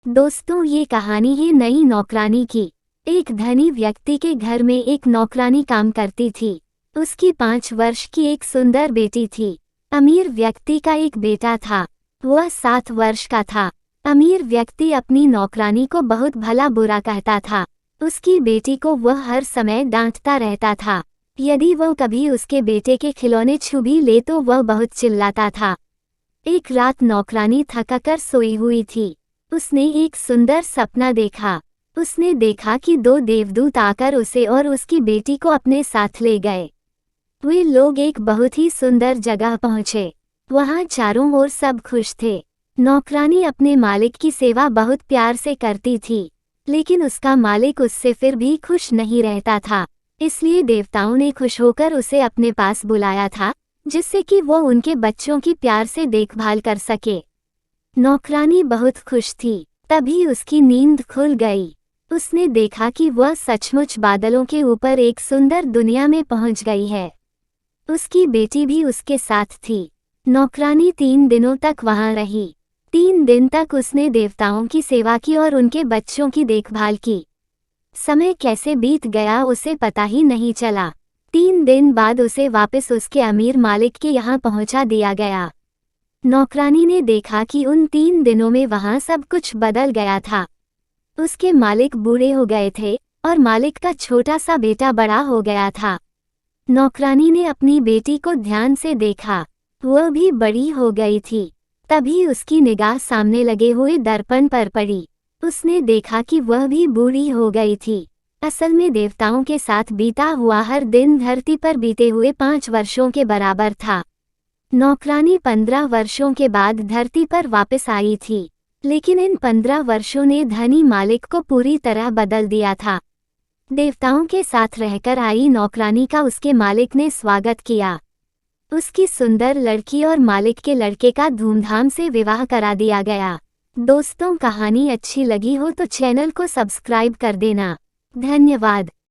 दोस्तों, ये कहानी है नई नौकरानी की। एक धनी व्यक्ति के घर में एक नौकरानी काम करती थी। उसकी 5 वर्ष की एक सुंदर बेटी थी। अमीर व्यक्ति का एक बेटा था, वह 7 वर्ष का था। अमीर व्यक्ति अपनी नौकरानी को बहुत भला बुरा कहता था। उसकी बेटी को वह हर समय डांटता रहता था। यदि वह कभी उसके बेटे के खिलौने छू भी ले तो वह बहुत चिल्लाता था। एक रात नौकरानी थककर सोई हुई थी। उसने एक सुंदर सपना देखा। उसने देखा कि 2 देवदूत आकर उसे और उसकी बेटी को अपने साथ ले गए। वे लोग एक बहुत ही सुंदर जगह पहुंचे। वहां चारों ओर सब खुश थे। नौकरानी अपने मालिक की सेवा बहुत प्यार से करती थी, लेकिन उसका मालिक उससे फिर भी खुश नहीं रहता था। इसलिए देवताओं ने खुश होकर उसे अपने पास बुलाया था, जिससे कि वो उनके बच्चों की प्यार से देखभाल कर सके। नौकरानी बहुत खुश थी। तभी उसकी नींद खुल गई। उसने देखा कि वह सचमुच बादलों के ऊपर एक सुंदर दुनिया में पहुंच गई है। उसकी बेटी भी उसके साथ थी। नौकरानी 3 दिनों तक वहां रही। 3 दिन तक उसने देवताओं की सेवा की और उनके बच्चों की देखभाल की। समय कैसे बीत गया उसे पता ही नहीं चला। 3 दिन बाद उसे वापस उसके अमीर मालिक के यहाँ पहुंचा दिया गया। नौकरानी ने देखा कि उन 3 दिनों में वहां सब कुछ बदल गया था। उसके मालिक बूढ़े हो गए थे और मालिक का छोटा सा बेटा बड़ा हो गया था। नौकरानी ने अपनी बेटी को ध्यान से देखा। वह भी बड़ी हो गई थी। तभी उसकी निगाह सामने लगे हुए दर्पण पर पड़ी। उसने देखा कि वह भी बूढ़ी हो गई थी। असल में देवताओं के साथ बीता हुआ हर दिन धरती पर बीते हुए 5 वर्षों के बराबर था। नौकरानी 15 वर्षों के बाद धरती पर वापस आई थी, लेकिन इन 15 वर्षों ने धनी मालिक को पूरी तरह बदल दिया था। देवताओं के साथ रहकर आई नौकरानी का उसके मालिक ने स्वागत किया। उसकी सुंदर लड़की और मालिक के लड़के का धूमधाम से विवाह करा दिया गया। दोस्तों, कहानी अच्छी लगी हो तो चैनल को सब्सक्राइब कर देना। धन्यवाद।